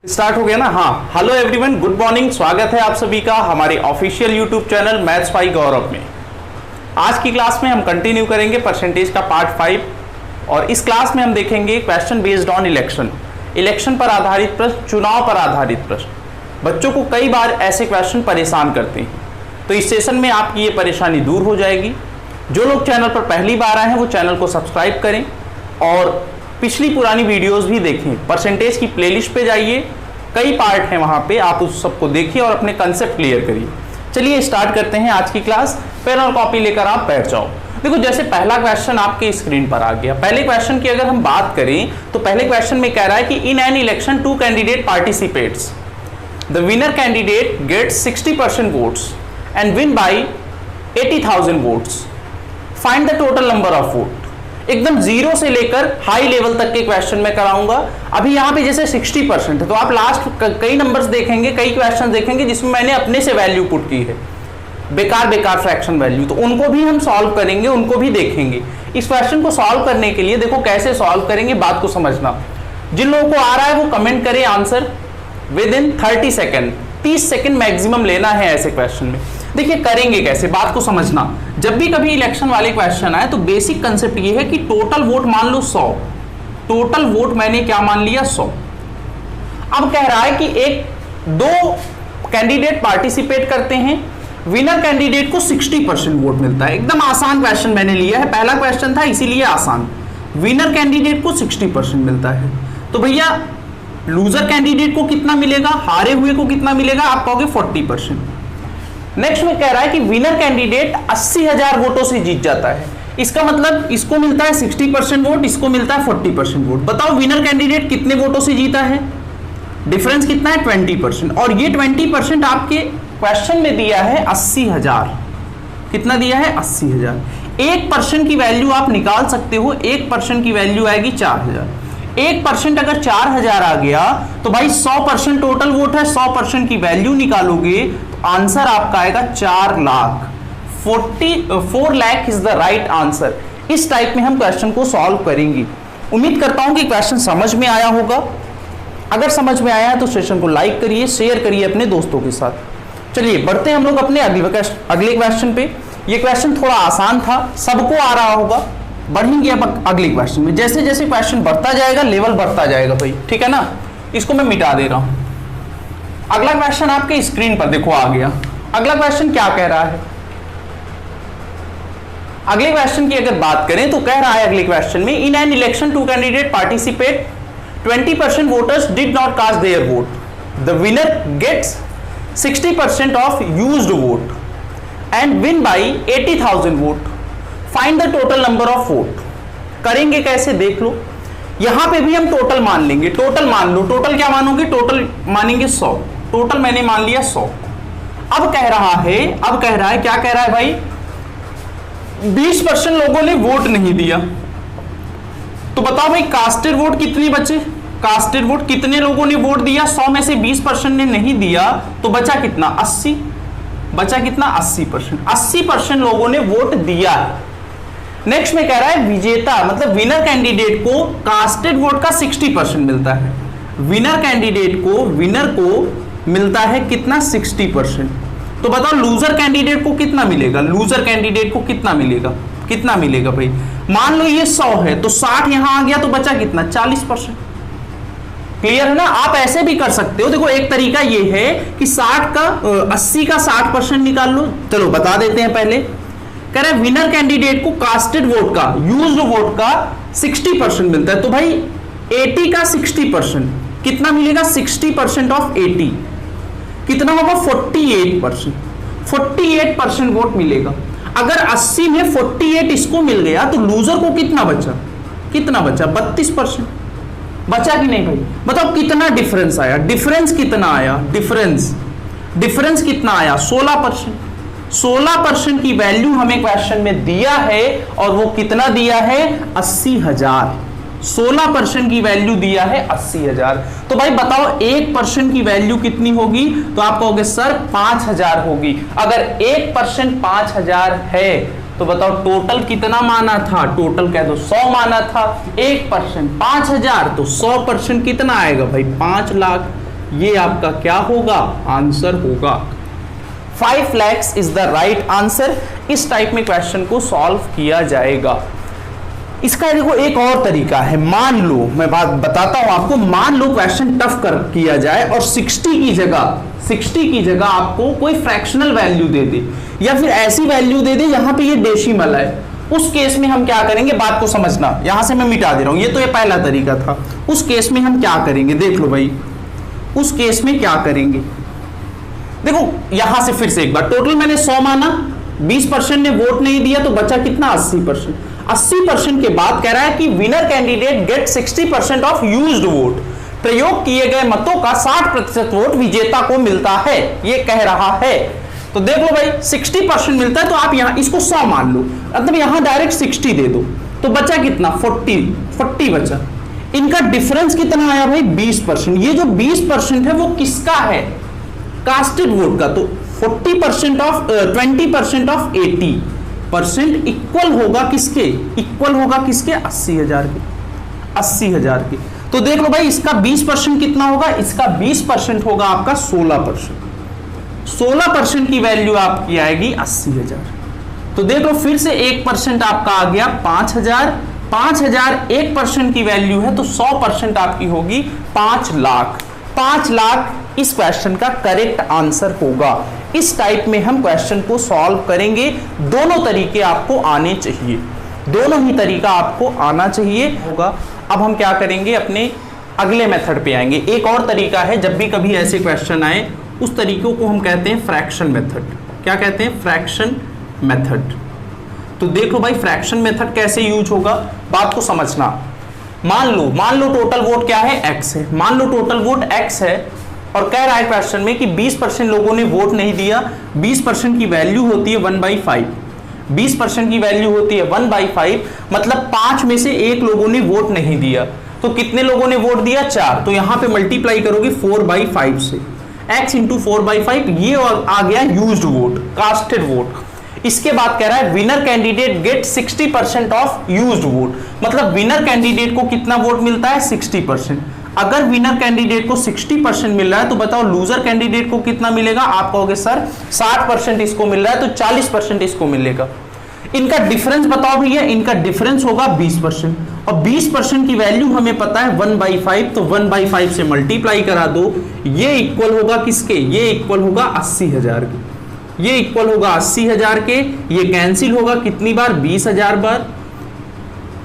Start हो गया ना। हाँ, हेलो एवरीवन, गुड मॉर्निंग। स्वागत है आप सभी का हमारे official YouTube channel maths by Gaurav में। आज की क्लास में हम कंटिन्यू करेंगे परसेंटेज का पार्ट 5 और इस क्लास में हम देखेंगे क्वेश्चन बेस्ड ऑन इलेक्शन पर आधारित प्रश्न, चुनाव पर आधारित प्रश्न। बच्चों को कई बार ऐसे क्वेश्चन परेशान करते हैं, तो इस सेशन में आपकी ये परेशानी दूर हो जाएगी। जो लोग चैनल पर पहली बार आए हैं वो चैनल को सब्सक्राइब करें और पिछली पुरानी वीडियोस भी देखें। परसेंटेज की प्लेलिस्ट पे जाइए, कई पार्ट हैं वहाँ पे, आप उस सबको देखिए और अपने कंसेप्ट क्लियर करिए। चलिए स्टार्ट करते हैं आज की क्लास। पेन और कॉपी लेकर आप बैठ जाओ। देखो, जैसे पहला क्वेश्चन आपके स्क्रीन पर आ गया। पहले क्वेश्चन की अगर हम बात करें तो पहले क्वेश्चन में कह रहा है कि in an election 2 candidate participates, the winner candidate gets 60% votes and win by 80,000 votes, find the total number of vote. एकदम जीरो से लेकर हाई लेवल तक के क्वेश्चन में कराऊंगा। अभी यहाँ पे जैसे 60% है तो आप लास्ट कई नंबर्स देखेंगे, कई क्वेश्चन देखेंगे जिसमें मैंने अपने से वैल्यू पुट की है, बेकार फ्रैक्शन वैल्यू, तो उनको भी हम सॉल्व करेंगे, उनको भी देखेंगे। इस क्वेश्चन को सॉल्व करने के लिए देखो कैसे सॉल्व करेंगे, बात को समझना। जिन लोगों को आ रहा है वो कमेंट करें answer with in 30 second. 30 second maximum लेना है ऐसे क्वेश्चन में। देखिए करेंगे कैसे, बात को समझना। जब भी कभी इलेक्शन वाले क्वेश्चन आए तो बेसिक कंसेप्ट ये है कि टोटल वोट मान लो 100, टोटल वोट मैंने क्या मान लिया 100। अब कह रहा है कि दो कैंडिडेट पार्टिसिपेट करते हैं, विनर कैंडिडेट को 60% वोट मिलता है। एकदम आसान क्वेश्चन मैंने लिया है, पहला क्वेश्चन था इसीलिए आसान। विनर कैंडिडेट को 60% मिलता है, तो भैया लूजर कैंडिडेट को कितना मिलेगा, हारे हुए को कितना मिलेगा, आप कहोगे 40%। नेक्स्ट में कह रहा है कि विनर कैंडिडेट 80,000 वोटों से जीत जाता है। इसका मतलब इसको मिलता है 60% वोट, इसको मिलता है 40% वोट। बताओ विनर कैंडिडेट कितने वोटों से जीता है, डिफरेंस कितना है 20%। और ये 20% आपके क्वेश्चन में दिया है 80,000। कितना दिया है 80,000। 1% की वैल्यू आप निकाल सकते हो, 1% की वैल्यू आएगी 4,000। 1% अगर 4,000 आ गया तो भाई 100% टोटल वोट है, 100% की वैल्यू निकालोगे तो आंसर आपका आएगा 4 lakh. 4 lakh is the right answer. इस टाइप में हम क्वेश्चन को सॉल्व करेंगे। उम्मीद करता हूं कि क्वेश्चन समझ में आया होगा। अगर समझ में आया है तो सेशन को लाइक करिए, शेयर करिए अपने दोस्तों के साथ। चलिए बढ़ते हैं हम लोग अपने अगले क्वेश्चन पे। ये क्वेश्चन थोड़ा आसान था, सबको आ रहा होगा। बढ़ेंगे अब अगले क्वेश्चन में, जैसे जैसे क्वेश्चन बढ़ता जाएगा लेवल बढ़ता जाएगा भाई, ठीक है ना। इसको मैं मिटा दे रहा हूं। अगला क्वेश्चन आपके स्क्रीन पर देखो आ गया। अगला क्वेश्चन क्या कह रहा है, अगले क्वेश्चन की अगर बात करें तो कह रहा है अगले क्वेश्चन में in an election 2 candidate participate, 20% voters did not cast their vote, the winner gets 60% of used vote and win by 80,000 vote, find the total number of vote. करेंगे कैसे देख लो। यहां पे भी हम टोटल मान लेंगे, टोटल मान लो। टोटल क्या मानोगे, टोटल मानेंगे 100। टोटल मैंने मान लिया 100। अब कह रहा है क्या कह रहा है भाई, 20% लोगों ने वोट नहीं दिया। तो बताओ भाई कास्टेड वोट कितने बचे, कास्टेड वोट कितने लोगों ने वोट दिया। 100 में से 20% ने नहीं दिया तो बचा कितना, 80। बचा कितना, 80%। 80% लोगों ने वोट दिया है। नेक्स्ट में कह रहा है विजेता मतलब विनर कैंडिडेट को कास्टेड वोट का 60% मिलता है। विनर को मिलता है कितना, 60%। तो बताओ लूजर कैंडिडेट को कितना मिलेगा, कितना मिलेगा भाई। मान लो ये 100 है तो 60 यहां आ गया तो बचा कितना, 40%। क्लियर है ना। आप ऐसे भी कर सकते हो। देखो एक तरीका ये है कि 80 का 60% निकाल लो। चलो बता देते हैं। पहले कह रहे हैं विनर कैंडिडेट को कास्टेड वोट का, यूज्ड वोट का 60% मिलता है। तो भाई 80 का 60% कितना मिलेगा, 60% ऑफ 80 कितना होगा, 48%। 48% वोट मिलेगा। अगर 80 में 48 इसको मिल गया तो लूजर को कितना बचा, 32%। बचा कि नहीं भाई। बताओ कितना डिफरेंस आया, डिफरेंस कितना आया, डिफरेंस कितना आया, 16%। 16% की वैल्यू हमें क्वेश्चन में दिया है और वो कितना दिया है, 80,000। 16% की वैल्यू दिया है 80,000। तो भाई बताओ 1% की वैल्यू कितनी होगी, तो आप कहोगे सर 5,000 होगी। अगर 1% 5,000 है तो बताओ टोटल कितना माना था, टोटल कह दो 100 माना था। 1% 5,000 तो 100% कितना आएगा भाई, 5 लाख। ये आपका क्या होगा, आंसर होगा। 5 lakhs is the right answer. इस टाइप में क्वेश्चन को सॉल्व किया जाएगा। इसका देखो एक और तरीका है, मान लो, मैं बात बताता हूं आपको, मान लो क्वेश्चन टफ कर किया जाए और 60 की जगह आपको कोई फ्रैक्शनल वैल्यू दे दे या फिर ऐसी वैल्यू दे दे जहां पे ये डेसिमल है। उस केस में हम क्या करेंगे, बात को समझना, यहां से मैं मिटा दे रहा हूं, ये तो ये पहला तरीका था। उस केस में हम क्या करेंगे, देख लो भाई, उस केस में क्या करेंगे। देखो यहां से फिर से एक बार, टोटल मैंने 100 माना, 20% ने वोट नहीं दिया तो बचा कितना, 80%। 80% के बाद कह रहा है कि winner candidate get 60% of used vote, प्रयोग किए गए मतों का 60% वोट विजेता को मिलता है, ये कह रहा है। तो देख लो भाई 60% मिलता है, तो आप यहां इसको 100 मान लो, मतलब यहां डायरेक्ट 60 दे दो, तो बचा कितना, 40 बचा। इनका डिफरेंस कितना आया भाई, 20%। ये जो 20% है वो किसका है, कास्टेड वोट का। तो 20% ऑफ 80% इक्वल होगा किसके, 80,000 के, 80,000 के। तो देख लो भाई इसका 20% कितना होगा, इसका 20% होगा आपका 16%। 16% की वैल्यू आपकी आएगी 80,000। तो देख लो फिर से 1% आपका आ गया 5,000। 5,000 1% की वैल्यू है, तो 100% आपकी होगी 5 लाख। 5 लाख इस क्वेश्चन का करेक्ट आंसर होगा। इस टाइप में हम क्वेश्चन को सॉल्व करेंगे। दोनों तरीके आपको आने चाहिए, दोनों ही तरीका आपको आना चाहिए होगा। अब हम क्या करेंगे, अपने अगले मेथड पे आएंगे। एक और तरीका है, जब भी कभी ऐसे क्वेश्चन आए उस तरीकों को हम कहते हैं फ्रैक्शन मेथड। क्या कहते हैं, फ्रैक्शन मेथड। तो देखो भाई फ्रैक्शन मेथड कैसे यूज होगा, बात को समझना। मान लो टोटल वोट क्या है, x है। मान लो टोटल वोट x है और कह रहा है क्वेश्चन में कि 20% लोगों ने वोट नहीं दिया। 20% की वैल्यू होती है 1/5। 20% की वैल्यू होती है 1/5, मतलब 5 में से 1 लोगों ने वोट नहीं दिया। तो कितने लोगों ने वोट दिया, 4। तो यहां पे मल्टीप्लाई करोगे 4/5 से, x इंटू 4/5, ये आ गया यूज्ड वोट, कास्टेड वोट। इसके बाद कह रहा है winner candidate get 60% of used vote, मतलब विनर कैंडिडेट को कितना वोट मिलता है, 60%। अगर विनर कैंडिडेट को 60% मिल रहा है तो बताओ लूजर कैंडिडेट को कितना मिलेगा। आप कहोगे सर 60% इसको मिल रहा है तो 40% इसको मिलेगा। इनका डिफरेंस बताओ भैया, इनका डिफरेंस होगा 20%, और 20% की वैल्यू हमें पता है 1/5, तो 1/5 से मल्टीप्लाई करा दो। ये इक्वल होगा किसके, ये इक्वल होगा 80,000 के, ये इक्वल होगा 80,000 के। ये कैंसिल होगा कितनी बार, 20,000 बार।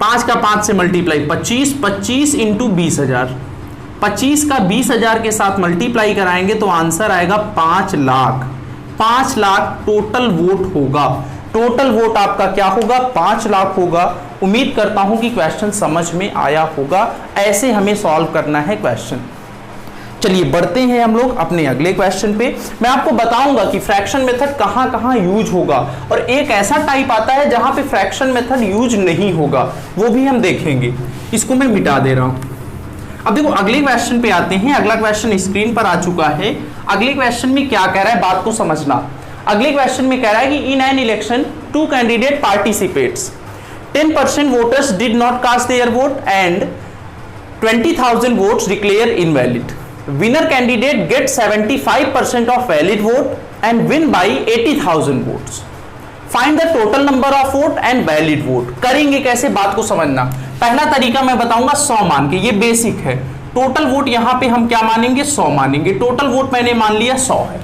5 का 5 से मल्टीप्लाई 25, 25 इंटू 20,000, 25 का 20,000 के साथ मल्टीप्लाई कराएंगे तो आंसर आएगा 5 लाख। 5 लाख टोटल वोट होगा। टोटल वोट आपका क्या होगा, 5 लाख होगा। उम्मीद करता हूं कि क्वेश्चन समझ में आया होगा। ऐसे हमें सॉल्व करना है क्वेश्चन। चलिए बढ़ते हैं हम लोग अपने अगले क्वेश्चन पे। मैं आपको बताऊंगा कि फ्रैक्शन मेथड कहां कहां यूज होगा, और एक ऐसा टाइप आता है जहां पे फ्रैक्शन मेथड यूज नहीं होगा, वो भी हम देखेंगे। इसको मैं मिटा दे रहा हूं। अब देखो अगले क्वेश्चन पे आते हैं। अगला क्वेश्चन स्क्रीन पर आ चुका है। अगले क्वेश्चन में क्या कह रहा है, बात को समझना। अगले क्वेश्चन में कह रहा है कि in an election 2 candidate participates, 10% voters did not cast their vote and 20,000 votes declare invalid. Winner candidate gets 75% of valid vote and win by 80,000 votes. Find the total number of vote and valid vote. करेंगे कैसे, बात को समझना। पहला तरीका मैं बताऊंगा 100 मान के, ये बेसिक है। टोटल वोट यहां पे हम क्या मानेंगे, 100 मानेंगे। टोटल वोट मैंने मान लिया 100 है।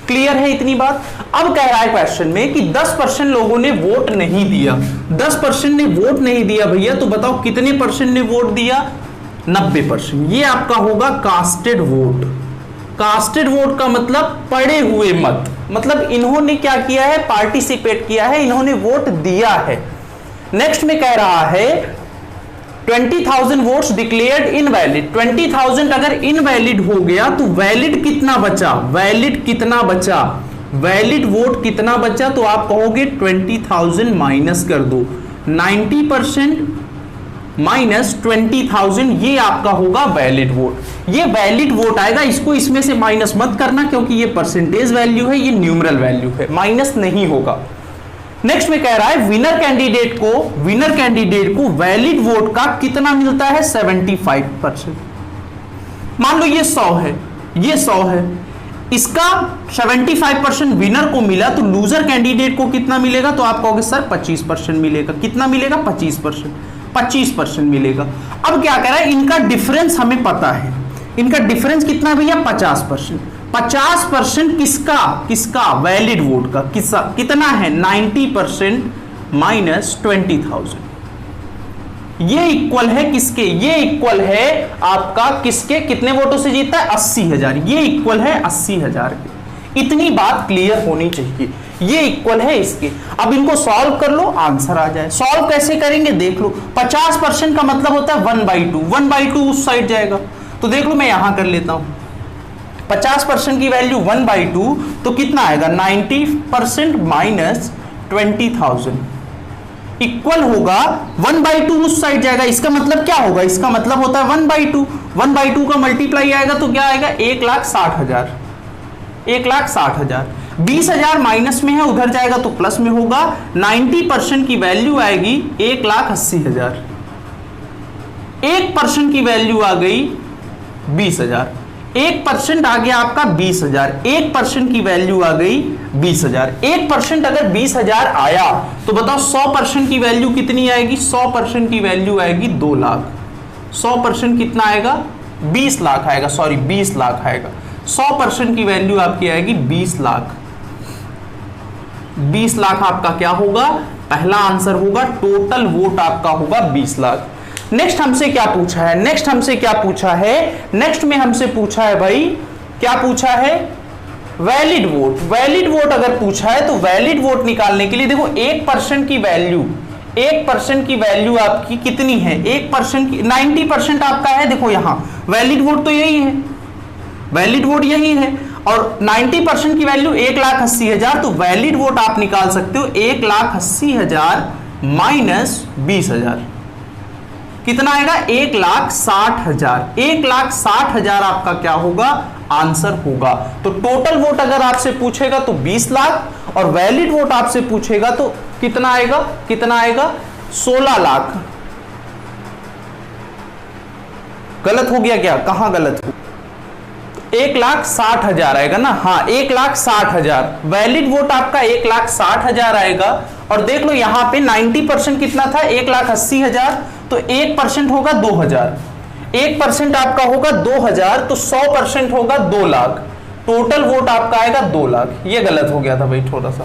क्लियर है इतनी बात। अब कह रहा है क्वेश्चन में कि 10% लोगों ने वोट नहीं दिया। 10% ने वोट नहीं दिया भैया, तो बताओ कितने परसेंट ने वोट दिया, 90%। ये आपका होगा कास्टेड वोट। कास्टेड वोट का मतलब पड़े हुए मत, मतलब इन्होंने क्या किया है, पार्टिसिपेट किया है, इन्होंने वोट दिया है। नेक्स्ट में कह रहा है 20,000 वोट्स डिक्लेयर्ड इनवैलिड। 20,000 अगर इनवैलिड हो गया तो वैलिड कितना बचा, वैलिड कितना बचा, वैलिड वोट कितना बचा, तो आप कहोगे 20,000 माइनस कर दो, 90% माइनस 20,000, ये आपका होगा वैलिड वोट। ये वैलिड वोट आएगा, इसको इसमें से माइनस मत करना क्योंकि ये परसेंटेज वैल्यू है, ये न्यूमरल वैल्यू है, माइनस नहीं होगा। नेक्स्ट में कह रहा है विनर कैंडिडेट को वैलिड वोट का कितना मिलता है, 75%। मान लो ये 100 है, ये 100 है, इसका 75% विनर को मिला, तो लूजर कैंडिडेट को कितना मिलेगा? तो आप कहोगे सर 25% मिलेगा। कितना मिलेगा? 25% मिलेगा। अब क्या करा है, इनका डिफरेंस हमें पता है, इनका डिफरेंस कितना है भैया? 50%। 50% किसका? वैलिड वोट का। कितना है? 90% माइनस 20,000। ये इक्वल है किसके? ये इक्वल है आपका किसके? कितने वोटों से जीता है? 80,000। ये इक्वल है 80,000 के। इतनी बात क्लियर होनी चाहिए। ये इक्वल है इसके। अब इनको सॉल्व कर लो, आंसर आ जाए। सॉल्व कैसे करेंगे देख लो। 50% का मतलब होता है 1/2। 1/2 उस साइड जाएगा, तो देख लो मैं यहां कर लेता हूं। 50% की वैल्यू 1/2, तो कितना आएगा? 90% माइनस 20,000 इक्वल होगा 1/2 उस साइड जाएगा। इसका मतलब क्या होगा? इसका मतलब होता है 1/2। 1/2 का मल्टीप्लाई आएगा तो क्या आएगा? 1,60,000। 1,60,000। 20,000 माइनस में है, उधर जाएगा तो प्लस में होगा। 90% की वैल्यू आएगी 1,80,000। 1% की वैल्यू आ गई 20,000। 1% आ गया आपका 20,000। 1% की वैल्यू आ गई 20,000। 1% अगर 20,000 आया तो बताओ 100% की वैल्यू कितनी आएगी? 100% की वैल्यू आएगी 2 लाख। 100% कितना आएगा? 20 लाख आएगा, सॉरी 20 लाख आएगा। 100% की वैल्यू आपकी आएगी 20 लाख। 20 लाख आपका क्या होगा? पहला आंसर होगा। टोटल वोट आपका होगा 20 लाख। नेक्स्ट हमसे क्या पूछा है? नेक्स्ट में हमसे पूछा है भाई, क्या पूछा है? Valid vote. वैलिड वोट अगर पूछा है तो वैलिड वोट निकालने के लिए देखो 1% की वैल्यू, 1% की वैल्यू आपकी कितनी है? 1% की 90% आपका है। देखो यहां वैलिड वोट तो यही है, वैलिड वोट यही है, और 90% की वैल्यू 1,80,000। तो वैलिड वोट आप निकाल सकते हो 1,80,000 माइनस 20,000। कितना आएगा? 1,60,000। 1,60,000 आपका क्या होगा? आंसर होगा। तो टोटल वोट अगर आपसे पूछेगा तो 20 लाख, और वैलिड वोट आपसे पूछेगा तो कितना आएगा? कितना आएगा? 16 लाख। गलत हो गया क्या? कहां गलत हो? 1,60,000 आएगा ना? हाँ 1,60,000। वैलिड वोट आपका 1,60,000 आएगा। और देख लो यहां पे 90% कितना था? 1,80,000। तो 1% होगा 2,000। 1% आपका होगा 2,000, तो 100% होगा 2 लाख। टोटल वोट आपका आएगा 2 लाख। ये गलत हो गया था भाई थोड़ा सा।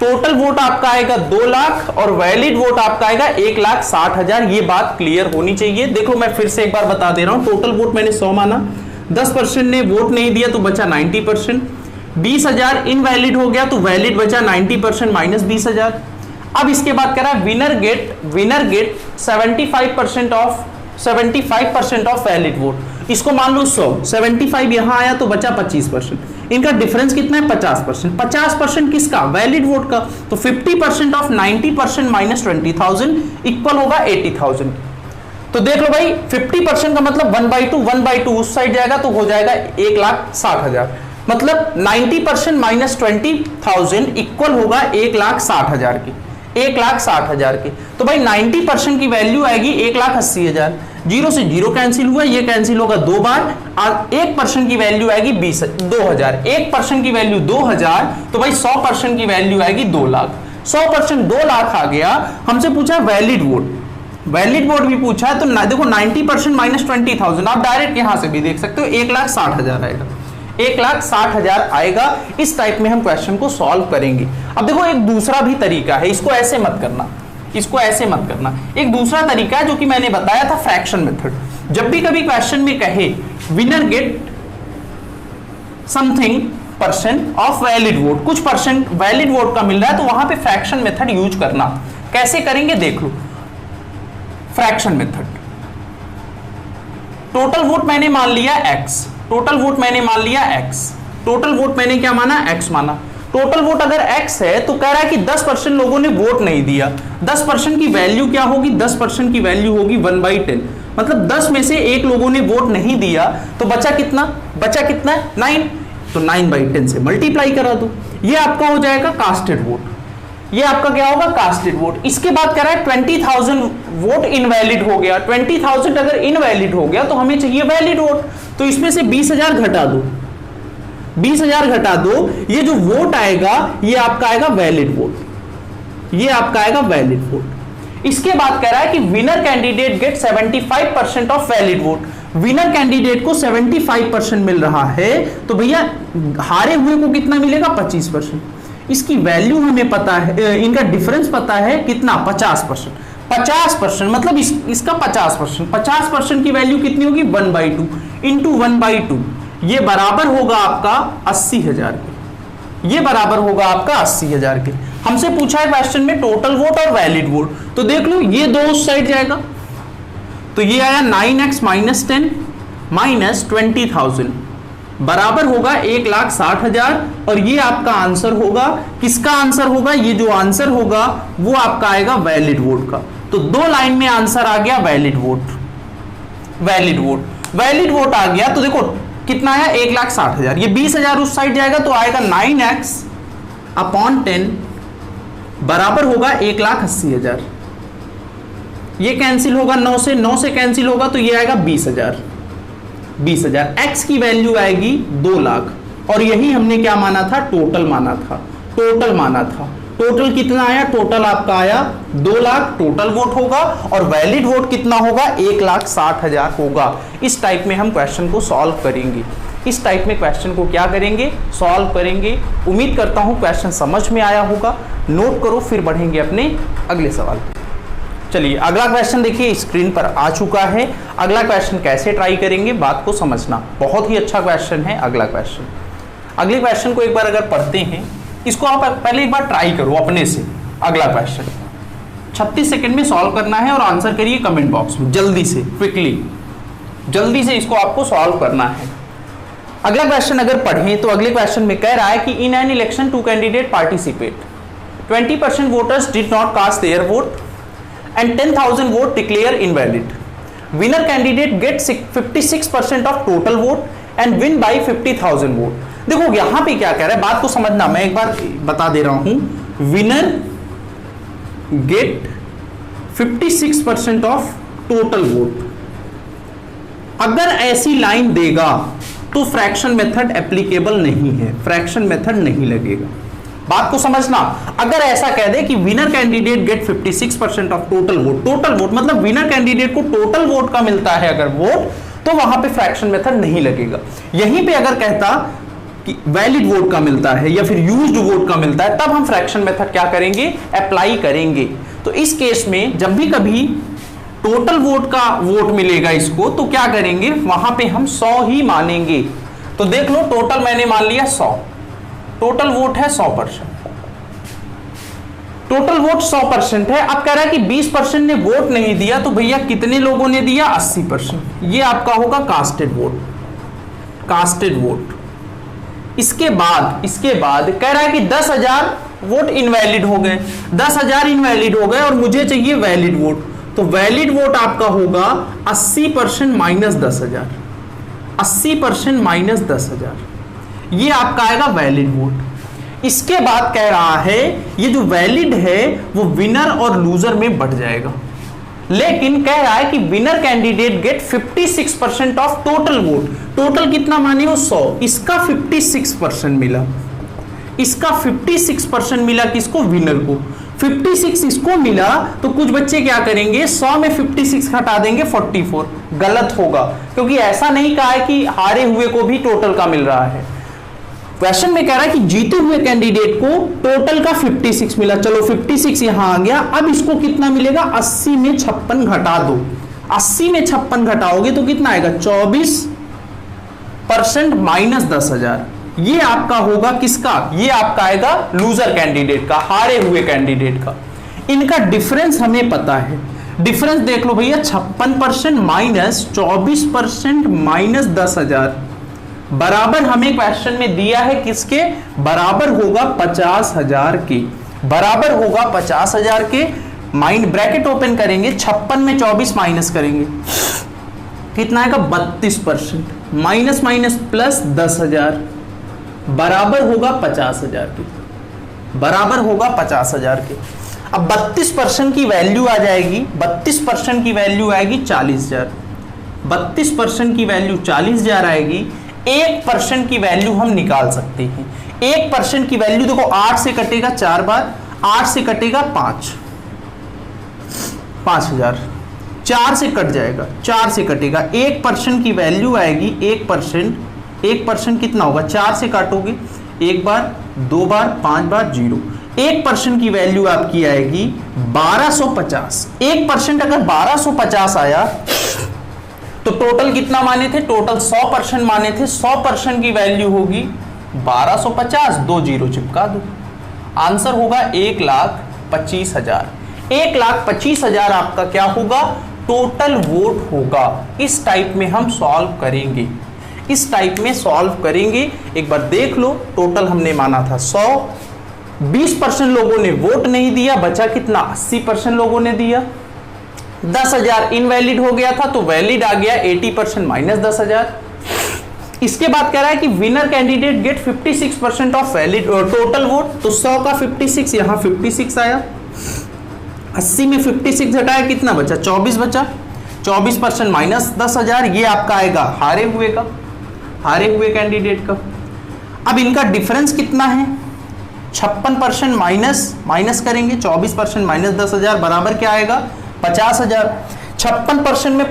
टोटल वोट आपका आएगा 2 लाख और वैलिड वोट आपका आएगा 1,60,000। ये बात क्लियर होनी चाहिए। देखो मैं फिर से एक बार बता दे रहा हूं। टोटल वोट मैंने 100 माना, 10% ने वोट नहीं दिया तो बचा 90%। 20,000 इनवैलिड हो गया तो वैलिड बचा 90% माइनस 20,000। अब इसके बाद कह रहा है winner get 75% of valid vote. इसको मान लो 100, 75 यहां आया तो बचा 25%। इनका डिफरेंस कितना है? 50%। 50% किसका? वैलिड वोट का। तो 50% ऑफ 90% माइनस 20,000 इक्वल होगा 80,000। तो देख लो भाई 50% का मतलब 1/2 उस साइड जाएगा तो हो जाएगा 1,60,000। मतलब 90% माइनस 20,000 इक्वल होगा 1,60,000 की। 1,60,000 की। तो भाई 90% की वैल्यू आएगी 1,80,000। 0 से 0 कैंसिल हुआ, ये कैंसिल होगा 2 बार। 1% की वैल्यू आएगी 2,000। 1% की वैल्यू 2,000, तो भाई 100% की वैल्यू आएगी 2 लाख। 100% 2 लाख आ गया। हमसे पूछा वैलिड वोट, वैलिड वोट भी पूछा है। तो देखो 90% माइनस 20,000 आप डायरेक्ट यहां से भी देख सकते हो 1,60,000 आएगा। 1,60,000 आएगा। इस टाइप में हम क्वेश्चन को सॉल्व करेंगे। अब देखो एक दूसरा भी तरीका है, इसको ऐसे मत करना, इसको ऐसे मत करना। एक दूसरा तरीका है जो कि मैंने बताया था, फ्रैक्शन मेथड। जब भी कभी क्वेश्चन में कहे winner get something % of valid vote, कुछ % वैलिड वोट का मिल रहा है, तो वहां पे फ्रैक्शन मेथड यूज करना। कैसे करेंगे देख लो। फ्रैक्शन मेथड, टोटल वोट मैंने मान लिया x, टोटल वोट मैंने मान लिया x, टोटल वोट मैंने क्या माना? x माना। टोटल वोट अगर x है तो कह रहा है कि 10% लोगों ने वोट नहीं दिया। 10% की वैल्यू क्या होगी? 10% की वैल्यू होगी 1/10। मतलब 10 में से एक लोगों ने वोट नहीं दिया तो बचा कितना? बचा कितना है? 9। तो 9/10 से मल्टीप्लाई करा दो, ये आपका हो जाएगा कास्टेड वोट। ये आपका क्या होगा? Casted vote. इसके बाद कह रहा है 20,000 वोट इनवैलिड हो गया। 20,000 अगर इनवैलिड हो गया तो हमें चाहिए वैलिड वोट। तो इसमें से 20,000 घटा दो, 20,000 घटा दो, ये जो वोट आएगा ये आपका आएगा वैलिड वोट, ये आपका आएगा वैलिड वोट। इसके बाद कह रहा है कि winner candidate get 75% of valid vote. Winner candidate को 75% मिल रहा है, तो भैया हारे हुए को कितना मिलेगा 25%। इसकी वैल्यू हमें पता है, इनका डिफरेंस पता है कितना 50%। 50% मतलब इसका 50%, 50% की वैल्यू कितनी होगी 1/2 इंटू 1/2, ये बराबर होगा आपका 80,000 के, ये बराबर होगा आपका 80,000 के। हमसे पूछा है क्वेश्चन में टोटल वोट और वैलिड वोट, तो देख लो ये दो उस साइड जाएगा, तो ये आया 9x - 10 - 20,000 बराबर होगा 1,60,000, और ये आपका आंसर होगा, किसका आंसर होगा, ये जो आंसर होगा वो आपका आएगा वैलिड वोट का। तो दो लाइन में आंसर आ गया valid vote, valid vote, valid vote आ गया। तो देखो कितना आया 1,60,000, ये 20,000 उस साइड जाएगा तो आएगा 9x/10 बराबर होगा 1,80,000। ये कैंसिल होगा 9 से कैंसिल होगा तो ये आएगा 20,000, 20,000। x की वैल्यू आएगी 2 लाख, और यही हमने क्या माना था, टोटल माना था, टोटल माना था। टोटल कितना आया, टोटल आपका आया 2 लाख टोटल वोट होगा, और वैलिड वोट कितना होगा 1,60,000 होगा। इस टाइप में हम क्वेश्चन को सॉल्व करेंगे, इस टाइप में क्वेश्चन को क्या करेंगे, सॉल्व करेंगे। उम्मीद करता हूं क्वेश्चन समझ में आया होगा। नोट करो, फिर बढ़ेंगे अपने अगले सवाल पे। चलिए अगला क्वेश्चन देखिए, स्क्रीन पर आ चुका है। अगला क्वेश्चन कैसे ट्राई करेंगे, बात को समझना, बहुत ही अच्छा क्वेश्चन है अगला क्वेश्चन। अगले क्वेश्चन को एक बार अगर पढ़ते हैं, इसको आप पहले एक बार ट्राई करो अपने से। अगला क्वेश्चन 36 सेकंड में सॉल्व करना है, और आंसर करिए कमेंट बॉक्स में जल्दी से, क्विकली, जल्दी से इसको आपको सॉल्व करना है। अगला क्वेश्चन अगर पढ़ें तो अगले क्वेश्चन में कह रहा है कि in an election 2 candidate participate, 20% voters did not cast their vote and 10,000 vote declare invalid. Winner candidate gets 56% of total vote and win by 50,000 vote. देखो यहां पे क्या कह रहा है, बात को समझना, मैं एक बार बता दे रहा हूं। Winner get 56% of total vote. अगर ऐसी लाइन देगा तो फ्रैक्शन मेथड एप्लीकेबल नहीं है, फ्रैक्शन मेथड नहीं लगेगा। बात को समझना, अगर ऐसा कह दे कि winner candidate get 56% of total vote, total vote मतलब विनर कैंडिडेट को टोटल वोट का मिलता है अगर वोट, तो वहां पे फ्रैक्शन मेथड नहीं लगेगा। यहीं पे अगर कहता कि वैलिड वोट का मिलता है या फिर यूज्ड वोट का मिलता है, तब हम फ्रैक्शन मेथड क्या करेंगे, अप्लाई करेंगे। तो इस केस में जब भी कभी टोटल वोट का वोट मिलेगा इसको, तो क्या करेंगे, वहां पे हम 100 ही मानेंगे। तो देख लो टोटल मैंने मान लिया 100, टोटल वोट है 100%, टोटल वोट 100% है। अब कह रहा है कि 20% ने वोट नहीं दिया, तो भैया कितने लोगों ने दिया 80%, ये आपका होगा कास्टेड वोट, कास्टेड वोट। इसके बाद कह रहा है कि 10,000 वोट इनवैलिड हो गए, 10,000 इनवैलिड हो गए और मुझे चाहिए वैलिड वोट। तो वैलिड वोट आपका होगा 80% माइनस 10,000, 80% माइनस 10,000, ये आपका आएगा वैलिड वोट। इसके बाद कह रहा है ये जो वैलिड है वो विनर और लूजर में बढ़ जाएगा, लेकिन कह रहा है कि winner candidate get 56% of total vote. Total कितना माने हो 100, इसका 56% मिला, इसका 56% मिला किसको, विनर को। 56 इसको मिला, तो कुछ बच्चे क्या करेंगे 100 में 56 हटा देंगे 44, गलत होगा, क्योंकि ऐसा नहीं कहा है कि हारे हुए को भी टोटल का मिल रहा है। क्वेश्चन में कह रहा है कि जीते हुए कैंडिडेट को टोटल का 56 मिला, चलो 56 यहां आ गया। अब इसको कितना मिलेगा, 80 में 56 घटा दो, 80 में 56 घटाओगे तो कितना आएगा 24% माइनस 10,000, ये आपका होगा किसका, ये आपका आएगा लूजर कैंडिडेट का, हारे हुए कैंडिडेट का। इनका डिफरेंस हमें पता है, डिफरेंस देख लो भैया, 56% माइनस 24% माइनस 10,000 बराबर हमें क्वेश्चन में दिया है किसके, बराबर होगा 50,000 के, बराबर होगा 50,000 के। माइंड ब्रैकेट ओपन करेंगे, 56 में 24 माइनस करेंगे, कितना आएगा 32%, माइनस माइनस प्लस 10,000 बराबर होगा 50,000 के, बराबर होगा 50,000 के। अब 32% की वैल्यू आ जाएगी, 32% की वैल्यू आएगी 40,000 32% की वैल्यू 40,000 आएगी। 1% की वैल्यू हम निकाल सकते हैं। 1% की वैल्यू देखो 8 से कटेगा 4 बार, 8 से कटेगा 5,000, 4 से कट जाएगा, 4 से कटेगा। 1% की वैल्यू आएगी 1% कितना होगा, 4 से काटोगे 1 बार 2 बार 5 बार 0। 1% की वैल्यू आपकी आएगी 1250। 1% अगर 1250 आया तो टोटल कितना माने थे, टोटल 100% माने थे। 100% की वैल्यू होगी 1250, 2 जीरो चिपका दो, आंसर होगा 1,25,000। 1,25,000 आपका क्या होगा, टोटल वोट होगा। इस टाइप में हम सॉल्व करेंगे, इस टाइप में सॉल्व करेंगे। एक बार देख लो, टोटल हमने माना था 100, 20% लोगों ने वोट नहीं दिया, बचा कितना, 80% लोगों ने दिया। 10,000 इनवैलिड हो गया था तो वैलिड आ गया 80% माइनस 10,000। इसके बाद कह रहा है कि winner candidate get 56% of valid total vote, तो 100 का 56, यहां 56 आया। 80 में 56 घटाया कितना बचा, 24 बचा। 24% माइनस 10,000, ये आपका आएगा हारे हुए कैंडिडेट का। अब इनका डिफरेंस कितना है, 56% माइनस करेंगे, 24% माइनस 10,000 बराबर क्या आएगा, 50,000। 56% में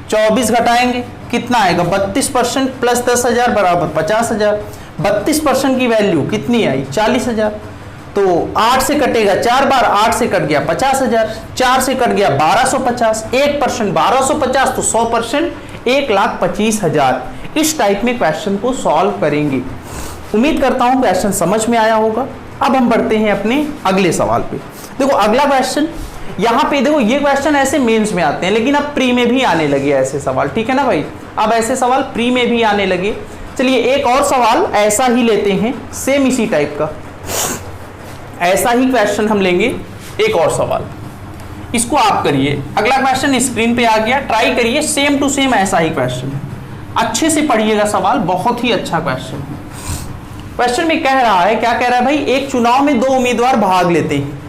24 घटाएंगे कितना आएगा, 32% प्लस 10,000 बराबर 50,000। 32% की वैल्यू कितनी आई, 40,000। तो 8 से कटेगा 4 बार, 8 से कट गया 50,000, 4 से कट गया 1250, 1% 1250 तो 100% 1,25,000। इस टाइप में क्वेश्चन को सॉल्व करेंगे। उम्मीद करता हूं क्वेश्चन समझ में आया होगा। अब हम बढ़ते हैं अपने अगले सवाल पे। देखो अगला क्वेश्चन, यहां पे देखो ये क्वेश्चन ऐसे मेंस में आते हैं, लेकिन अब प्री में भी आने लगे ऐसे सवाल, ठीक है ना भाई। अब ऐसे सवाल प्री में भी आने लगे। चलिए एक और सवाल ऐसा ही लेते हैं, सेम इसी टाइप का ऐसा ही क्वेश्चन हम लेंगे। एक और सवाल, इसको आप करिए। अगला क्वेश्चन स्क्रीन पे आ गया, ट्राई करिए, सेम टू सेम ऐसा ही क्वेश्चन है। अच्छे से पढ़िएगा सवाल, बहुत ही अच्छा क्वेश्चन है। क्वेश्चन में कह रहा है, क्या कह रहा है भाई, एक चुनाव में 2 उम्मीदवार भाग लेते हैं।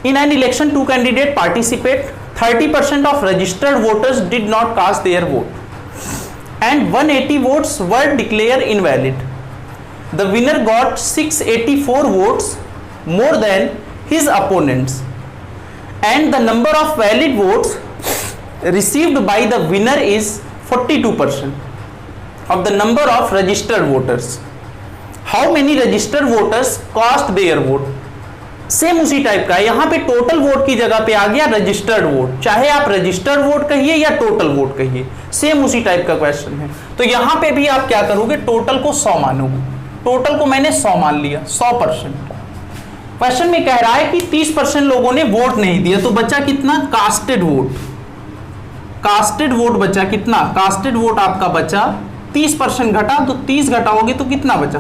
In an election 2 candidate participate, 30% of registered voters did not cast their vote and 180 votes were declare invalid. The winner got 684 votes more than his opponents, and the number of valid votes received by the winner is 42% of the number of registered voters. How many registered voters cast their vote? Same उसी type का, यहां पे total vote की जगह पे आ गया registered vote, चाहे आप रजिस्टर्ड वोट कहिए या टोटल वोट कहिए, सेम उसी टाइप का क्वेश्चन है। तो यहां पे भी आप क्या करोगे, टोटल को 100 मानोगे। टोटल को मैंने 100 मान लिया, 100%। क्वेश्चन में कह रहा है कि 30% लोगों ने वोट नहीं दिया, तो बचा कितना, कास्टेड वोट। कास्टेड वोट बचा कितना, कास्टेड वोट आपका बचा 30% घटा, तो 30 घटाओगे तो कितना बचा,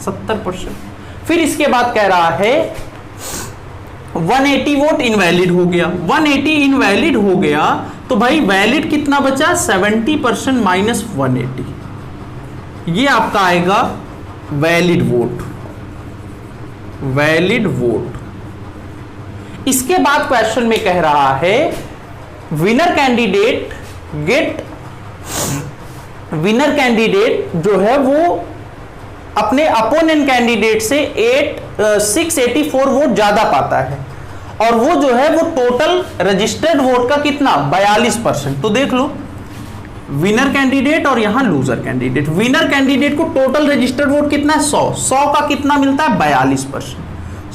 70%। फिर इसके बाद कह रहा है 180 वोट इनवैलिड हो गया। 180 इनवैलिड हो गया तो भाई वैलिड कितना बचा, 70% माइनस 180, ये आपका आएगा वैलिड वोट। इसके बाद क्वेश्चन में कह रहा है विनर कैंडिडेट जो है वो अपने अपोनेंट कैंडिडेट से 684 वोट ज्यादा पाता है, और वो जो है वो टोटल रजिस्टर्ड वोट का कितना, 42%। तो देख लो विनर कैंडिडेट और यहां लूजर कैंडिडेट। विनर कैंडिडेट को टोटल रजिस्टर्ड वोट कितना है, 100 का कितना मिलता है, 42%।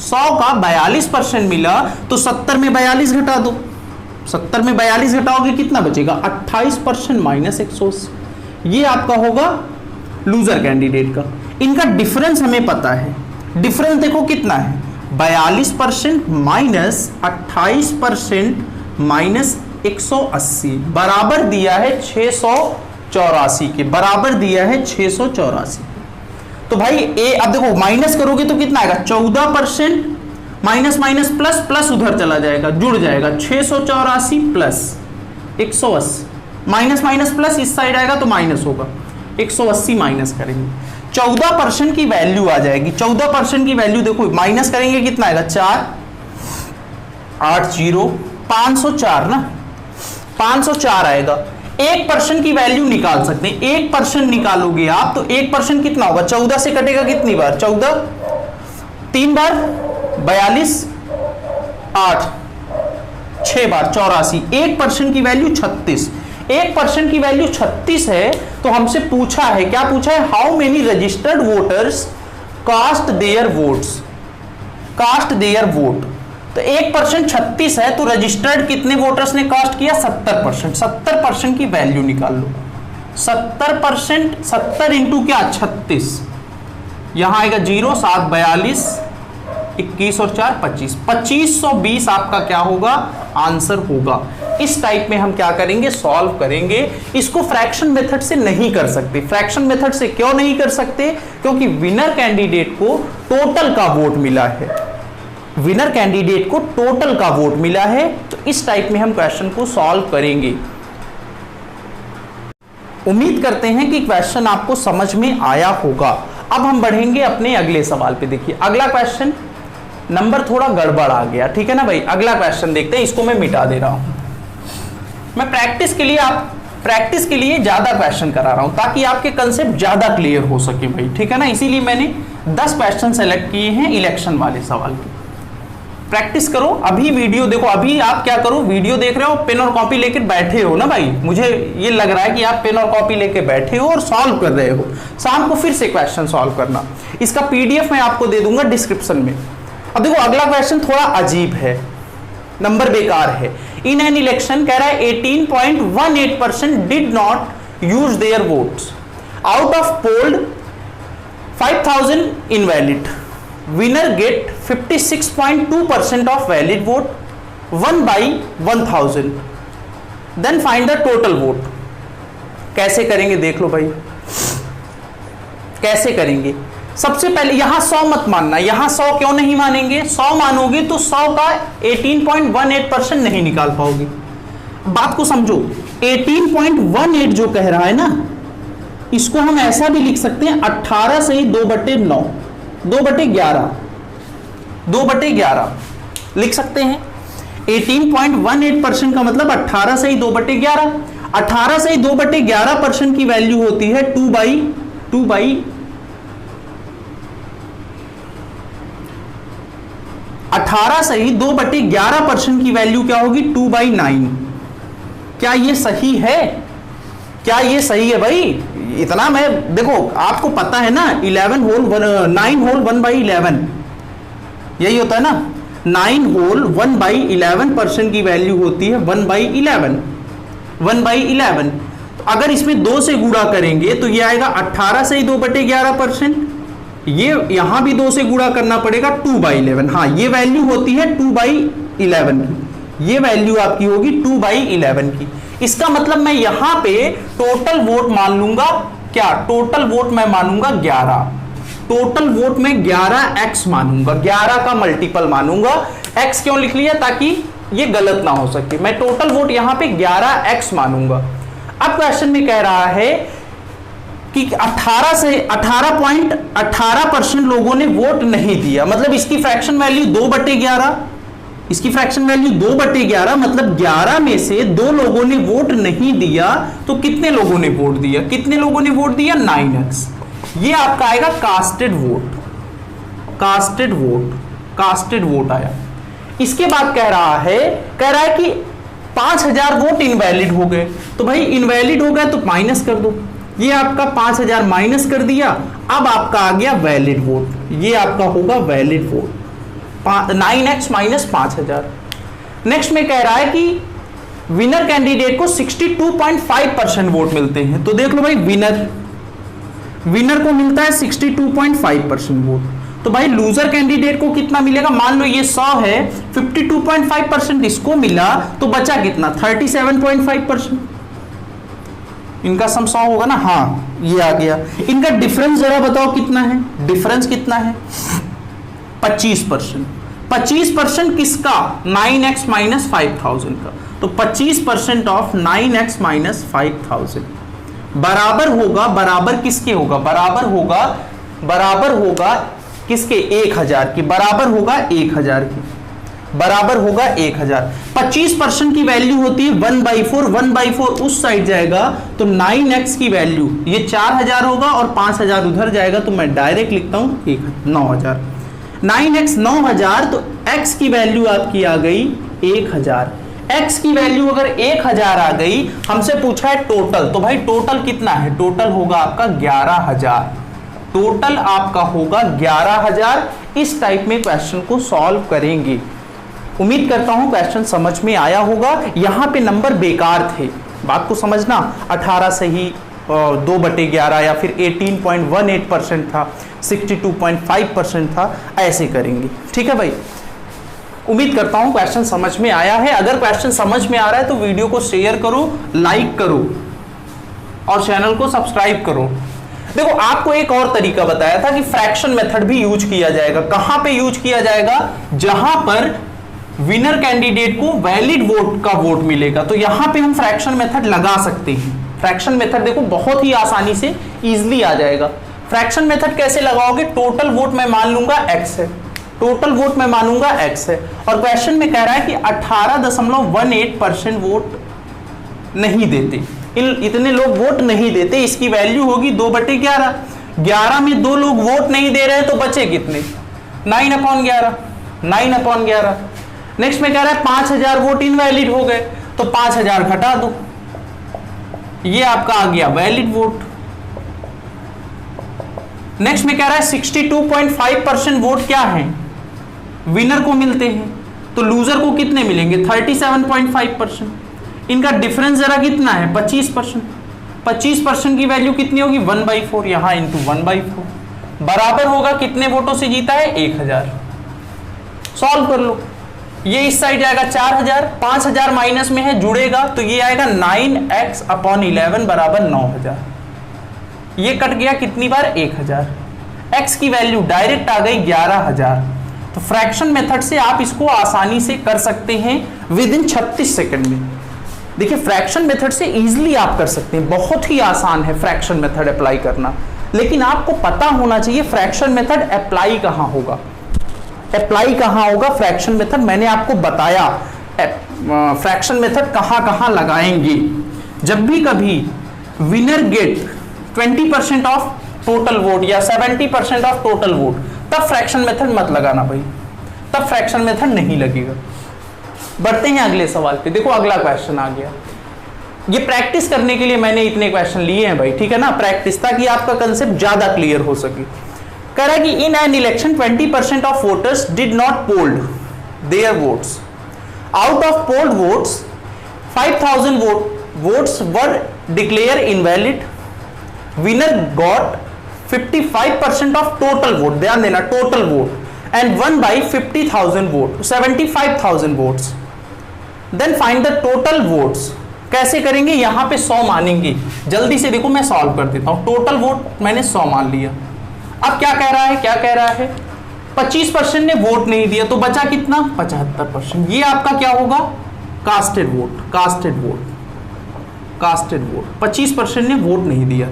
100 का 42% मिला तो 70 में 42 घटा दो, 70 में 42 घटाओगे कितना बचेगा, 28% माइनस 180, ये आपका होगा लूजर कैंडिडेट का। इनका डिफरेंस हमें पता है, डिफरेंस देखो कितना है, 42% माइनस 28% माइनस 180 बराबर दिया है 684 के, बराबर दिया है 684। तो भाई ए, अब देखो माइनस करोगे तो कितना आएगा, 14%, माइनस माइनस प्लस, प्लस उधर चला जाएगा, जुड़ जाएगा, 684 प्लस 180, माइनस माइनस प्लस इस साइड आएगा तो माइनस होगा, 180 माइनस करेंगे, 14% की वैल्यू आ जाएगी। 14% की वैल्यू देखो माइनस करेंगे कितना आएगा, 4 8 0 504 ना, 504 आएगा। 1% की वैल्यू निकाल सकते हैं, 1% निकालोगे आप तो 1% कितना होगा, 14 से कटेगा कितनी बार, 14 3 बार 42, 8 6 बार 84, 1% की वैल्यू 36। 1% की वैल्यू 36 है तो हमसे पूछा है, क्या पूछा है, how many registered voters cast their votes, cast their vote. तो 1% 36 है तो रजिस्टर्ड कितने वोटर्स ने कास्ट किया, 70%। 70% की वैल्यू निकाल लो, 70%, 70 इंटू क्या 36, यहां आएगा 0, 7 42, 21 और 4 25, 2520 आपका क्या होगा, आंसर होगा। इस टाइप में हम क्या करेंगे, सॉल्व करेंगे। इसको फ्रैक्शन मेथड से नहीं कर सकते। फ्रैक्शन मेथड से क्यों नहीं कर सकते, क्योंकि विनर कैंडिडेट को टोटल का वोट मिला है, विनर कैंडिडेट को टोटल का वोट मिला है। तो इस टाइप में हम क्वेश्चन को सॉल्व करेंगे। उम्मीद करते हैं कि क्वेश्चन आपको समझ में आया होगा। अब हम बढ़ेंगे अपने अगले सवाल पे। देखिए अगला क्वेश्चन, नंबर थोड़ा गड़बड़ आ गया, ठीक है ना भाई। अगला क्वेश्चन देखते हैं, इसको मैं मिटा दे रहा हूं। मैं प्रैक्टिस के लिए ज्यादा क्वेश्चन करा रहा हूं ताकि आपके कंसेप्ट ज्यादा क्लियर हो सके भाई, ठीक है ना। इसीलिए मैंने 10 क्वेश्चन सेलेक्ट किए हैं इलेक्शन वाले सवाल के। प्रैक्टिस करो। अभी वीडियो देखो, अभी आप क्या करो, वीडियो देख रहे हो, पेन और कॉपी लेकर बैठे हो ना भाई, मुझे ये लग रहा है कि आप पेन और कॉपी लेके बैठे हो और सॉल्व कर रहे हो। शाम को फिर से क्वेश्चन सॉल्व करना, इसका पीडीएफ मैं आपको दे दूंगा डिस्क्रिप्शन में। अब देखो अगला क्वेश्चन थोड़ा अजीब है, नंबर बेकार है। इन एन इलेक्शन कह रहा है 18.18% did not use their votes, out of polled 5000 invalid, winner get 56.2% of valid vote, 1/1000, then find the total vote. कैसे करेंगे देख लो भाई, कैसे करेंगे। सबसे पहले यहां 100 मत मानना, यहां 100 क्यों नहीं मानेंगे, 100 मानोगे तो 100 का 18.18% नहीं निकाल पाओगे। बात को समझो, 18.18 जो कह रहा है ना, इसको हम ऐसा भी लिख सकते हैं 18 से 2/9, 2/11, 2/11 लिख सकते हैं। 18.18% का मतलब 18 से 2/11, 18 से 2/11% की वैल्यू होती है 18 से ही 2/11% की वैल्यू क्या होगी, 2/9। क्या ये सही है, क्या ये सही है भाई। इतना मैं देखो, आपको पता है ना 9 होल 1/11 यही होता है ना, 9 होल 1/11% की वैल्यू होती है 1/11, 1/11। तो अगर इसमें 2 से गुणा करेंगे तो ये आएगा 18 से ही 2/11%, ये यहां भी 2 से गुणा करना पड़ेगा 2/11। हाँ ये वैल्यू होती है 2/11 की, ये वैल्यू आपकी होगी 2/11 की। इसका मतलब मैं यहां पे टोटल वोट मान लूंगा, क्या टोटल वोट मैं मानूंगा 11, टोटल वोट में 11x मानूंगा, 11 का मल्टीपल मानूंगा। x क्यों लिख लिया, ताकि ये गलत ना हो सके। मैं टोटल वोट यहां पे 11x मानूंगा। अब क्वेश्चन में कह रहा है कि 18 से 18.18% लोगों ने वोट नहीं दिया, मतलब इसकी फ्रैक्शन वैल्यू 2/11, इसकी फ्रैक्शन वैल्यू 2/11, मतलब 11 में से 2 लोगों ने वोट नहीं दिया। तो कितने लोगों ने वोट दिया, कितने लोगों ने वोट दिया, 9x। ये आपका आएगा casted vote, casted vote, casted vote आया। इसके बाद कह रहा है कि 5000 वोट इनवैलिड हो गए। तो भाई इनवैलिड हो गए तो माइनस कर दो, ये आपका 5000 माइनस कर दिया। अब आपका आ गया वैलिड वोट, ये आपका होगा valid vote, 9x minus 5000। Next में कह रहा है कि विनर कैंडिडेट को 62.5% वोट मिलते हैं। तो देख लो भाई, विनर को मिलता है 62.5% वोट। तो भाई लूजर कैंडिडेट को कितना मिलेगा, मान लो ये 100 है, 52.5% इसको मिला, तो बचा कितना, 37.5%। इनका सम 100 होगा ना, हाँ ये आ गया। इनका डिफरेंस जरा बताओ कितना है, डिफरेंस कितना है, 25%। 25% किसका, 9x माइनस 5000 का। तो 25% ऑफ 9x माइनस 5000 बराबर होगा, बराबर किसके होगा, बराबर होगा किसके, 1000 की, बराबर होगा 1000 की। बराबर होगा 1000। 25% की वैल्यू होती है 1/4, 1/4 उस साइड जाएगा तो 9x की वैल्यू ये 4000 होगा और 5000 उधर जाएगा, तो मैं डायरेक्ट लिखता हूं 9000। 9x 9000, तो x की वैल्यू आपकी आ गई 1000। x की वैल्यू अगर 1000 आ गई, हमसे पूछा है टोटल, तो भाई टोटल कितना है? टोटल होगा आपका 11000। टोटल आपका होगा 11000। इस टाइप में क्वेश्चन को सॉल्व करेंगे। उम्मीद करता हूं क्वेश्चन समझ में आया होगा। यहां पे नंबर बेकार थे, बात को समझना। 18 सही, 2/11 या फिर 18.18% था, 62.5% था, ऐसे करेंगे। ठीक है भाई, उम्मीद करता हूं क्वेश्चन समझ में आया है। अगर क्वेश्चन समझ में आ रहा है तो वीडियो को शेयर करो, लाइक करो और चैनल को सब्सक्राइब करो। देखो, आपको एक और तरीका बताया था कि फ्रैक्शन मेथड भी यूज किया जाएगा। कहां पे यूज किया जाएगा? जहां पर विनर कैंडिडेट को वैलिड वोट का वोट मिलेगा, तो यहां पे हम फ्रैक्शन मेथड लगा सकते हैं। फ्रैक्शन मेथड देखो बहुत ही आसानी से इजीली आ जाएगा। फ्रैक्शन मेथड कैसे लगाओगे? टोटल वोट मैं मान लूंगा x है, टोटल वोट मैं मानूंगा x है, और क्वेश्चन में कह रहा है कि 18.18% वोट नहीं देते, इतने लोग वोट नहीं देते, इसकी वैल्यू होगी 2/11। 11 में 2 लोग वोट नहीं दे रहे हैं तो बचे कितने? 9/11, 9/11। नेक्स्ट में कह रहा है 5000 वोट इनवैलिड हो गए, तो 5000 घटा दो, ये आपका आ गया वैलिड वोट। नेक्स्ट में कह रहा है 62.5% वोट क्या है? विनर को मिलते हैं, तो लूजर को कितने मिलेंगे? 37.5%। इनका डिफरेंस जरा कितना है? 25%। 25% की वैल्यू कितनी होगी? 1/4, यहां इंटू 1/4 बराबर होगा कितने वोटों से जीता है? 1000। सॉल्व कर लो। ये इस साइड आएगा 4000, 5000 माइनस में है, जुड़ेगा तो ये आएगा 9x/11 बराबर 9000। ये कट गया कितनी बार? 1000। x की वैल्यू डायरेक्ट आ गई 11000। तो फ्रैक्शन मेथड से आप इसको आसानी से कर सकते हैं विद इन 36 सेकंड में। देखिए, फ्रैक्शन मेथड से इजीली आप कर सकते हैं, बहुत ही आसान है फ्रैक्शन मेथड अप्लाई करना। लेकिन आपको पता होना चाहिए फ्रैक्शन मेथड अप्लाई कहां होगा, अप्लाई कहां होगा फ्रैक्शन मेथड। मैंने आपको बताया फ्रैक्शन मेथड कहां कहां लगाएंगे। जब भी कभी winner get 20% of total vote या 70% ऑफ टोटल वोट, तब फ्रैक्शन मेथड मत लगाना भाई, तब फ्रैक्शन मेथड नहीं लगेगा। बढ़ते हैं अगले सवाल पे। देखो, अगला क्वेश्चन आ गया। ये प्रैक्टिस करने के लिए मैंने इतने क्वेश्चन लिए हैं भाई, ठीक है ना, प्रैक्टिस, ताकि आपका कंसेप्ट ज्यादा क्लियर हो सके। कह रहा है कि in an election 20% of voters did not polled their votes. Out of polled votes 5000 votes were declare invalid. Winner got 55% of total vote, ध्यान देना total vote, and won by 50,000 vote, 75,000 votes. Then find the total votes. कैसे करेंगे? यहां पे 100 मानेंगे। जल्दी से देखो, मैं सॉल्व कर देता हूं। टोटल वोट मैंने 100 मान लिया। अब क्या कह रहा है? क्या कह रहा है? 25% ने वोट नहीं दिया, तो बचा कितना? 75%। ये आपका क्या होगा? Casted vote, casted vote, casted vote. 25% ने वोट नहीं दिया।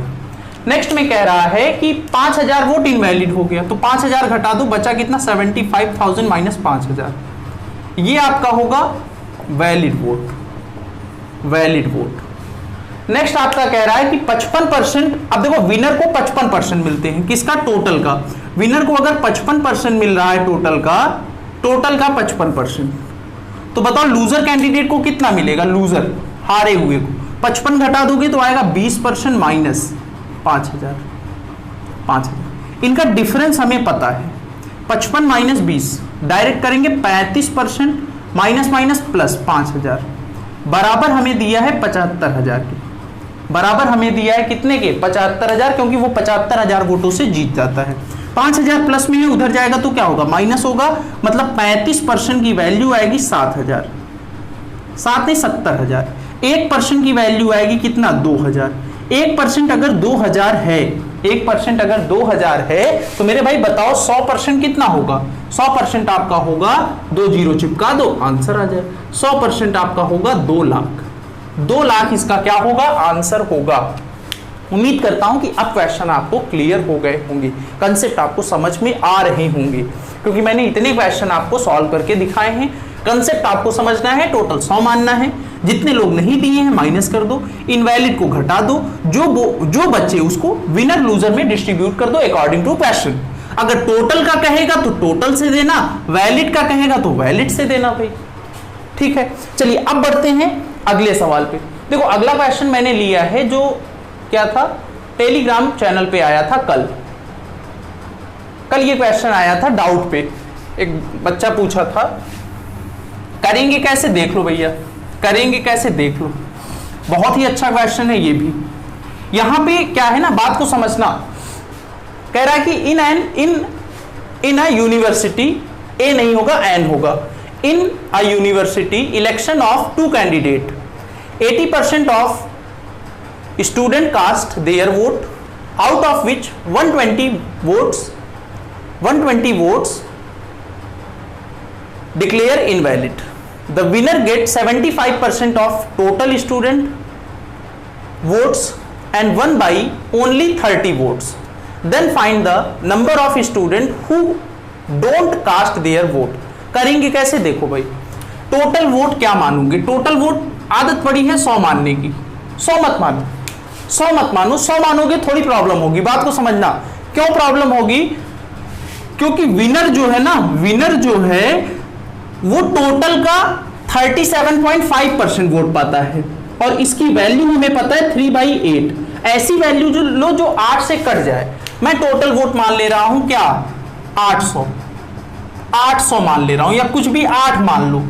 नेक्स्ट में कह रहा है कि 5000 वोट इनवैलिड हो गया, तो 5000 घटा दो, बचा कितना? 75,000 माइनस 5000। ये आपका होगा valid vote, valid vote. Next आपका कह रहा है कि 55%, अब देखो विनर को 55% मिलते हैं, किसका? टोटल का। विनर को अगर 55% मिल रहा है टोटल का, टोटल का 55%, तो बताओ लूजर कैंडिडेट को कितना मिलेगा? लूजर, हारे हुए को 55 घटा दोगे तो आएगा 20% माइनस 5000, 5000। इनका डिफरेंस हमें पता है, 55 माइनस 20 डायरेक्ट करेंगे 35% माइनस माइनस प्लस 5000 बराबर हमें दिया है 75,000 के। बराबर हमें दिया है कितने के? 75,000, क्योंकि वो 75,000 वोटों से जीत जाता है। 5,000 प्लस में है, उधर जाएगा तो क्या होगा? माइनस होगा, मतलब 35% की वैल्यू आएगी 7,000, 7 नहीं 70,000। 1% की वैल्यू आएगी कितना? 2,000। 1% अगर 2,000 है, 1% अगर 2,000 है, तो मेरे भाई बताओ 100% कितना होगा? 100% आपका होगा, 2 जीरो चिपका दो, आंसर आ जाए। 100% आपका होगा 2 लाख। 2 लाख इसका क्या होगा? आंसर होगा। उम्मीद करता हूं कि अब क्वेश्चन आपको क्लियर हो गए होंगे, कंसेप्ट आपको समझ में आ रहे होंगे, क्योंकि मैंने इतने क्वेश्चन आपको सॉल्व करके दिखाए हैं। कंसेप्ट आपको समझना है, टोटल 100 मानना है, जितने लोग नहीं दिए हैं माइनस कर दो, इनवैलिड को घटा दो, जो बच्चे उसको विनर लूजर में डिस्ट्रीब्यूट कर दो अकॉर्डिंग टू क्वेश्चन। अगर टोटल का कहेगा तो टोटल से देना, वैलिड का कहेगा तो वैलिड से देना भाई, ठीक है। चलिए अब बढ़ते हैं अगले सवाल पे। देखो अगला क्वेश्चन मैंने लिया है जो क्या था, टेलीग्राम चैनल पे आया था कल ये क्वेश्चन आया था डाउट पे, एक बच्चा पूछा था करेंगे कैसे देख लो भैया, करेंगे कैसे देख लो, बहुत ही अच्छा क्वेश्चन है ये भी। यहां पे क्या है ना, बात को समझना, कह रहा है कि इन अ यूनिवर्सिटी, ए नहीं होगा एन होगा, in a university election of 2 candidate, 80% of student cast their vote, out of which 120 votes declare invalid. The winner gets 75% of total student votes and won by only 30 votes. Then find the number of student who don't cast their vote. करेंगे कैसे देखो भाई, total vote क्या मानोगे, total vote आदत पड़ी है 100 मानने की, 100 मत मानो, 100 मत मानो, 100 मानोगे थोड़ी प्रॉब्लम होगी। बात को समझना, क्यों प्रॉब्लम होगी, क्योंकि विनर जो है ना, विनर जो है वो टोटल का 37.5% वोट पाता है और इसकी वैल्यू हमें पता है 3/8। ऐसी वैल्यू जो लो जो 8 से कट जाए। मैं टोटल वोट मान ले रहा हूं क्या, 800 मान ले रहा हूं, या कुछ भी 8 मान लो,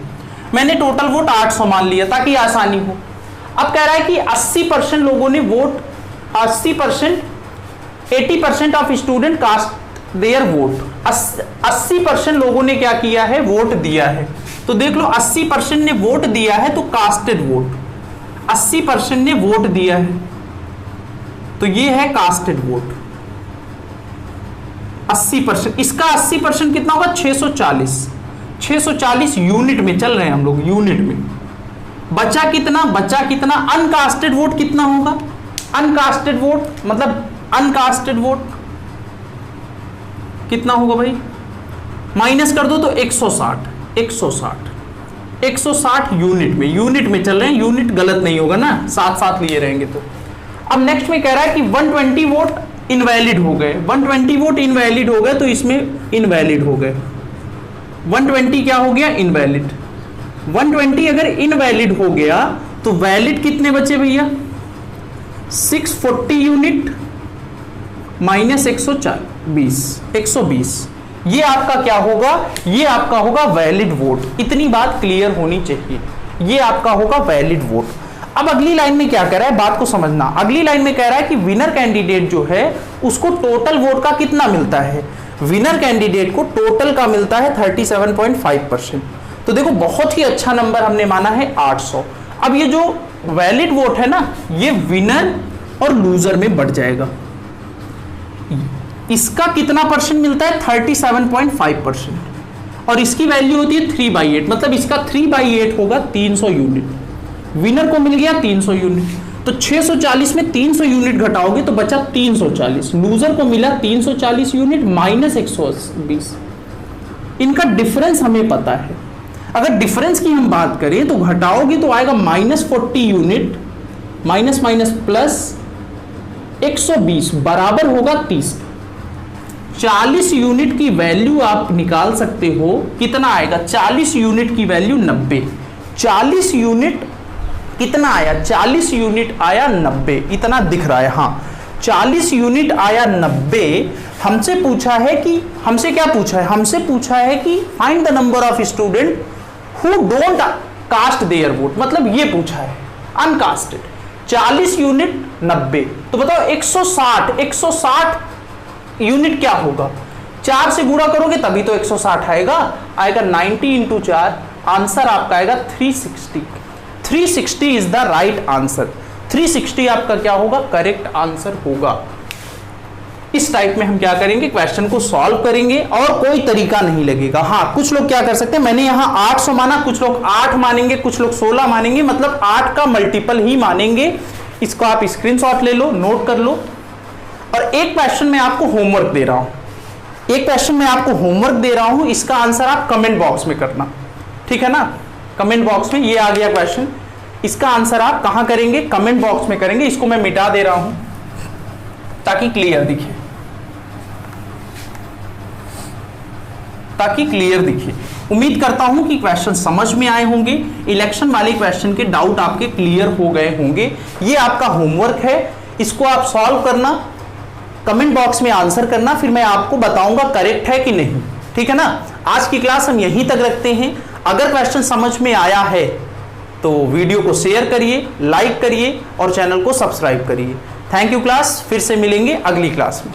मैंने टोटल वोट 800 मान लिया ताकि आसानी हो। अब कह रहा है कि 80% लोगों ने vote, 80% of student cast their vote, 80% लोगों ने क्या किया है, वोट दिया है। तो देख लो 80% ने वोट दिया है तो कास्टेड वोट, 80% ने वोट दिया है तो ये है कास्टेड वोट 80%। इसका 80% कितना होगा, 640 यूनिट में चल रहे हैं हम लोग, यूनिट में। बचा कितना, अनकास्टेड वोट कितना होगा, अनकास्टेड वोट मतलब अनकास्टेड वोट कितना होगा भाई, माइनस कर दो तो 160 यूनिट में चल रहे हैं, यूनिट गलत नहीं होगा ना, साथ लिए रहेंगे तो। अब नेक्स्ट में कह रहा है कि 120 वोट इनवैलिड हो गए, 120 वोट इनवैलिड हो गए तो इसमें इनवैलिड हो गए, 120 क्या हो गया, इनवैलिड। 120 अगर इनवैलिड हो गया तो वैलिड कितने बचे भैया, 640 यूनिट माइनस 120, ये आपका क्या होगा, ये आपका होगा वैलिड वोट। इतनी बात क्लियर होनी चाहिए, ये आपका होगा वैलिड वोट। अब अगली लाइन में क्या कह रहा है, बात को समझना, अगली लाइन में कह रहा है कि विनर कैंडिडेट जो है उसको टोटल वोट का कितना मिलता है, विनर कैंडिडेट को टोटल का मिलता है 37.5%। तो देखो बहुत ही अच्छा नंबर हमने माना है 800। अब ये जो वैलिड वोट है ना, ये विनर और लूजर में बढ़ जाएगा। इसका कितना परसेंट मिलता है, 37.5%, और इसकी वैल्यू होती है 3/8, मतलब इसका 3/8 होगा 300 यूनिट। विनर को मिल गया 300 यूनिट, तो 640 में 300 यूनिट घटाओगे तो बचा 340, लूजर को मिला 340 यूनिट माइनस 120। इनका डिफरेंस हमें पता है, अगर डिफरेंस की हम बात करें तो घटाओगे तो आएगा -40 यूनिट, माइनस प्लस 120 बराबर होगा 30। 40 यूनिट की वैल्यू आप निकाल सकते हो, कितना आएगा, 40 यूनिट की वैल्यू 90। 40 यूनिट कितना आया, 40 यूनिट आया 90, इतना दिख रहा है, हाँ 40 यूनिट आया 90। हमसे पूछा है कि, हमसे क्या पूछा है, हमसे पूछा है कि find the number of student who don't cast their vote, मतलब ये पूछा है अनकास्टेड। 40 यूनिट 90, तो बताओ 160 यूनिट क्या होगा, 4 से गुणा करोगे तभी तो 160 आएगा 90 इंटू 4, आंसर आपका आएगा 360। 360 इज द राइट आंसर, 360 आपका क्या होगा, करेक्ट आंसर होगा। इस टाइप में हम क्या करेंगे, क्वेश्चन को सॉल्व करेंगे और कोई तरीका नहीं लगेगा। हाँ कुछ लोग क्या कर सकते हैं, मैंने यहां 800 माना, कुछ लोग 8 मानेंगे, कुछ लोग 16 मानेंगे, मतलब 8 का मल्टीपल ही मानेंगे। इसको आप स्क्रीनशॉट ले लो, नोट कर लो। और एक क्वेश्चन में आपको होमवर्क दे रहा हूं, इसका आंसर आप कमेंट बॉक्स में करना। ठीक है ना। कमेंट बॉक्स में ये आ गया क्वेश्चन, इसका आंसर आप कहां करेंगे, कमेंट बॉक्स में करेंगे। इसको मैं मिटा दे रहा हूं ताकि क्लियर दिखे, ताकि क्लियर दिखे। उम्मीद करता हूं कि क्वेश्चन समझ में आए होंगे, इलेक्शन वाले क्वेश्चन के डाउट आपके क्लियर हो गए होंगे। ये आपका होमवर्क है, इसको आप सॉल्व करना, कमेंट बॉक्स में आंसर करना, फिर मैं आपको बताऊंगा करेक्ट है कि नहीं, ठीक है ना। आज की क्लास हम यहीं तक रखते हैं। अगर क्वेश्चन समझ में आया है तो वीडियो को शेयर करिए, लाइक करिए और चैनल को सब्सक्राइब करिए। थैंक यू क्लास, फिर से मिलेंगे अगली क्लास में।